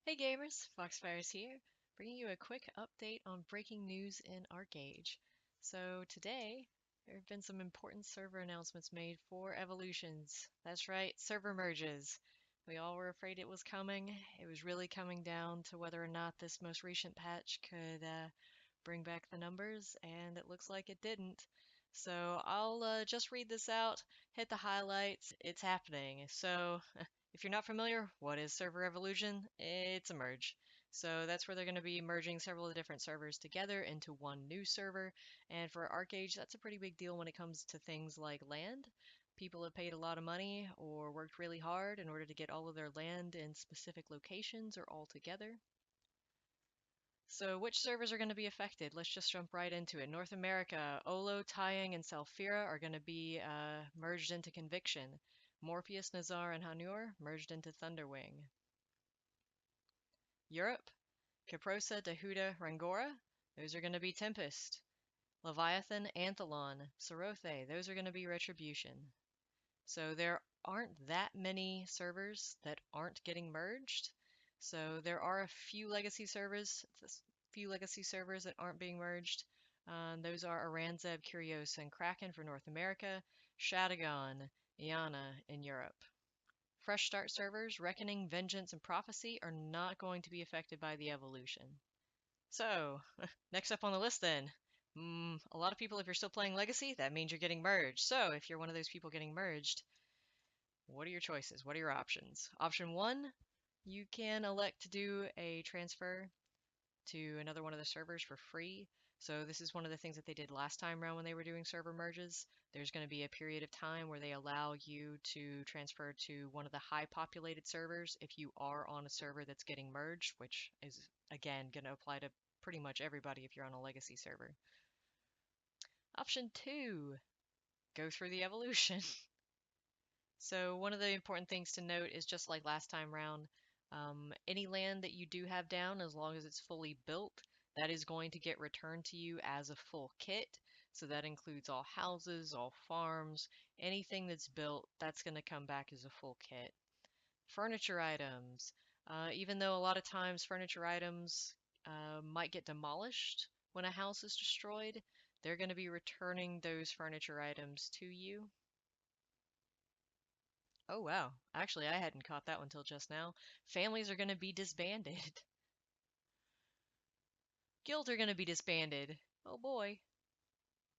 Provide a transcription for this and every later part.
Hey gamers, Foxfire's here, bringing you a quick update on breaking news in ArcheAge. So today, there have been some important server announcements made for Evolutions. That's right, server merges. We all were afraid it was coming. It was really coming down to whether or not this most recent patch could bring back the numbers, and it looks like it didn't. So I'll just read this out, hit the highlights. It's happening. So if you're not familiar, what is server evolution? It's a merge. So that's where they're going to be merging several of the different servers together into one new server. And for ArcheAge, that's a pretty big deal when it comes to things like land. People have paid a lot of money or worked really hard in order to get all of their land in specific locations or all together. So which servers are going to be affected? Let's just jump right into it. North America, Olo, Taiyang, and Selfira are going to be merged into Conviction. Morpheus, Nazar, and Hanur merged into Thunderwing. Europe, Caprosa, Dahuda, Rangora, those are going to be Tempest. Leviathan, Anthelon, Sorothe, those are going to be Retribution. So there aren't that many servers that aren't getting merged. So there are a few legacy servers that aren't being merged. Those are Aranzeb, Curios, and Kraken for North America, Shadagon, Iana in Europe. Fresh start servers, Reckoning, Vengeance, and Prophecy are not going to be affected by the evolution. So, next up on the list then. A lot of people, if you're still playing Legacy, that means you're getting merged. So, if you're one of those people getting merged, what are your choices? What are your options? Option one, you can elect to do a transfer to another one of the servers for free. So this is one of the things that they did last time around when they were doing server merges. There's going to be a period of time where they allow you to transfer to one of the high populated servers if you are on a server that's getting merged, which is again going to apply to pretty much everybody if you're on a legacy server. Option two, go through the evolution. So one of the important things to note is just like last time round, any land that you do have down, as long as it's fully built, that is going to get returned to you as a full kit. So that includes all houses, all farms, anything that's built, that's going to come back as a full kit. Furniture items, even though a lot of times furniture items might get demolished when a house is destroyed, they're going to be returning those furniture items to you. Oh wow. Actually, I hadn't caught that one till just now. Families are going to be disbanded. Guilds are going to be disbanded. Oh boy.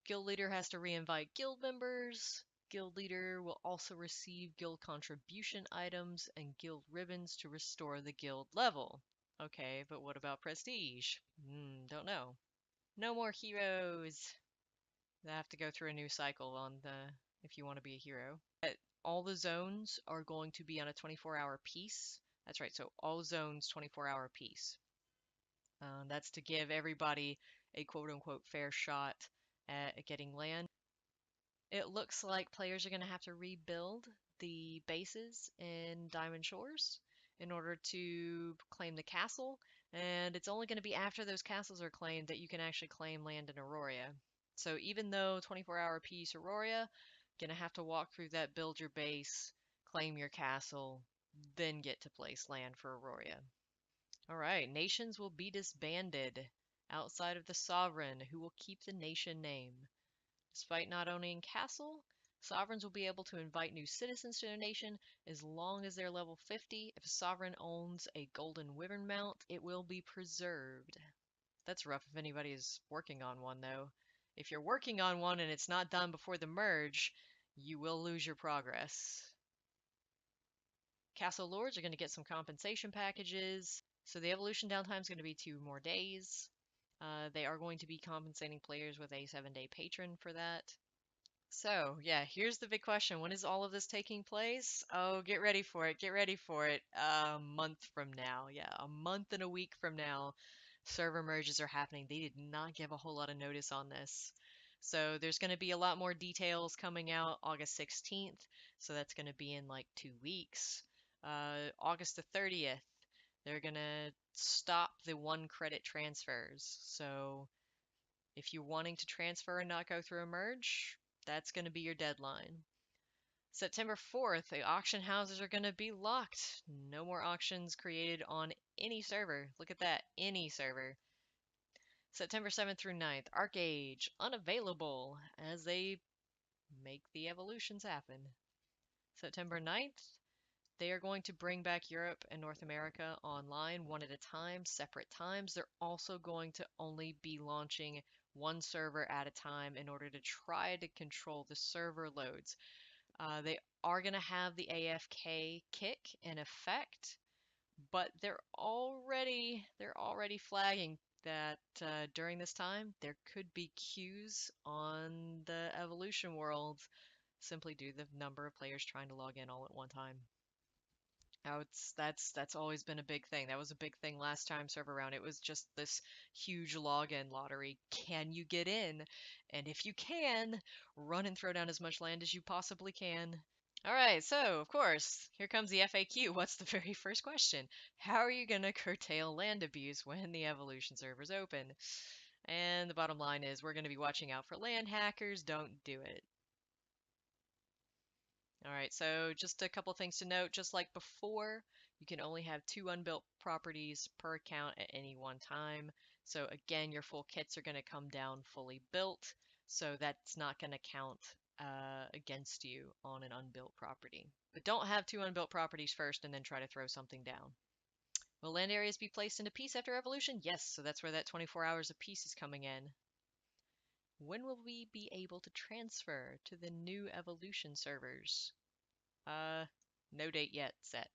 Guild leader has to reinvite guild members. Guild leader will also receive guild contribution items and guild ribbons to restore the guild level. Okay, but what about prestige? Don't know. No more heroes. They have to go through a new cycle on the if you want to be a hero. All the zones are going to be on a 24-hour piece. That's right, so all zones 24-hour piece. That's to give everybody a quote unquote fair shot at getting land. It looks like players are going to have to rebuild the bases in Diamond Shores in order to claim the castle, and it's only going to be after those castles are claimed that you can actually claim land in Aurora. So even though 24-hour piece Aurora, gonna have to walk through that, build your base, claim your castle, then get to place land for Aurora. All right, nations will be disbanded outside of the sovereign, who will keep the nation name. Despite not owning castle, sovereigns will be able to invite new citizens to their nation as long as they're level 50. If a sovereign owns a golden wyvern mount, it will be preserved. That's rough if anybody is working on one, though. If you're working on one and it's not done before the merge, you will lose your progress. Castle Lords are going to get some compensation packages. So the evolution downtime is going to be 2 more days. They are going to be compensating players with a 7-day patron for that. So, yeah, here's the big question. When is all of this taking place? Oh, get ready for it. Get ready for it. A month from now. Yeah, a month and a week from now, server merges are happening. They did not give a whole lot of notice on this. So there's going to be a lot more details coming out August 16th. So that's going to be in like 2 weeks. August the 30th, they're going to stop the 1 credit transfers. So if you're wanting to transfer and not go through a merge, that's going to be your deadline. September 4th, the auction houses are going to be locked. No more auctions created on any server. Look at that, any server. September 7th through 9th, ArcheAge, unavailable as they make the evolutions happen. September 9th, they are going to bring back Europe and North America online one at a time, separate times. They're also going to only be launching one server at a time in order to try to control the server loads. They are going to have the AFK kick in effect, but they're already flagging that during this time there could be queues on the Evolution world simply due to the number of players trying to log in all at one time. Now that's always been a big thing. That was a big thing last time server round. It was just this huge login lottery. Can you get in? And if you can, run and throw down as much land as you possibly can. All right, so of course, here comes the FAQ. What's the very first question? How are you going to curtail land abuse when the evolution server's open? And the bottom line is we're going to be watching out for land hackers. Don't do it. All right, so just a couple things to note. Just like before, you can only have 2 unbuilt properties per account at any one time. So again, your full kits are going to come down fully built, so that's not going to count against you on an unbuilt property. But don't have 2 unbuilt properties first and then try to throw something down. Will land areas be placed into peace after evolution? Yes, so that's where that 24 hours of peace is coming in. When will we be able to transfer to the new evolution servers? No date yet set.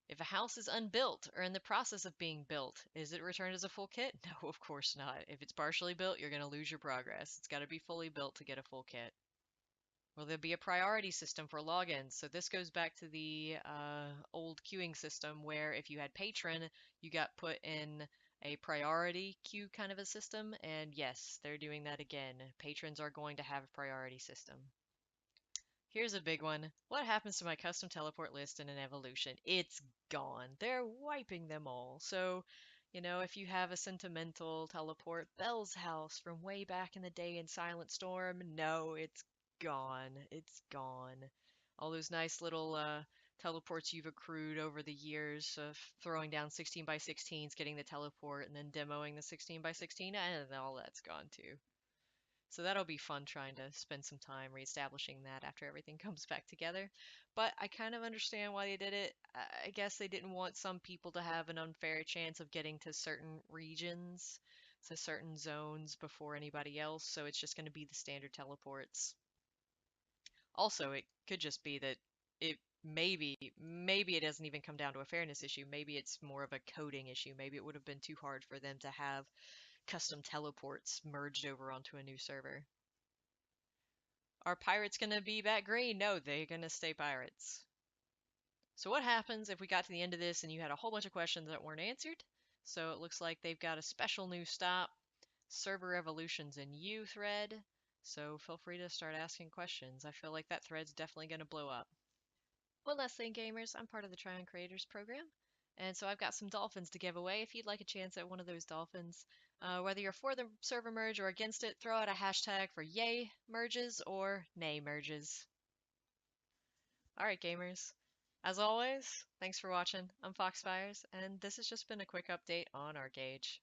If a house is unbuilt or in the process of being built, is it returned as a full kit? No, of course not. If it's partially built, you're going to lose your progress. It's got to be fully built to get a full kit. Will there be a priority system for logins? So this goes back to the old queuing system where if you had patron, you got put in a priority queue kind of a system. And yes, they're doing that again. Patrons are going to have a priority system. Here's a big one. What happens to my custom teleport list in an evolution? It's gone. They're wiping them all. So, if you have a sentimental teleport, Bell's house from way back in the day in Silent Storm, no, it's gone. It's gone. All those nice little teleports you've accrued over the years of throwing down 16 by 16s, getting the teleport, and then demoing the 16 by 16, and all that's gone too. So that'll be fun trying to spend some time reestablishing that after everything comes back together. But I kind of understand why they did it. I guess they didn't want some people to have an unfair chance of getting to certain regions, to certain zones before anybody else, so it's just going to be the standard teleports. Also, it could just be that it maybe it doesn't even come down to a fairness issue. Maybe it's more of a coding issue. Maybe it would have been too hard for them to have custom teleports merged over onto a new server. Are pirates going to be back green? No, they're going to stay pirates. So what happens if we got to the end of this and you had a whole bunch of questions that weren't answered? So it looks like they've got a special new stop, Server Evolutions in You thread. So feel free to start asking questions. I feel like that thread's definitely going to blow up. Well, Leslie and Gamers, I'm part of the Trion Creators Program. And so I've got some dolphins to give away if you'd like a chance at one of those dolphins. Whether you're for the server merge or against it, throw out a hashtag for yay merges or nay merges. Alright, gamers. As always, thanks for watching. I'm Foxfires, and this has just been a quick update on ArcheAge.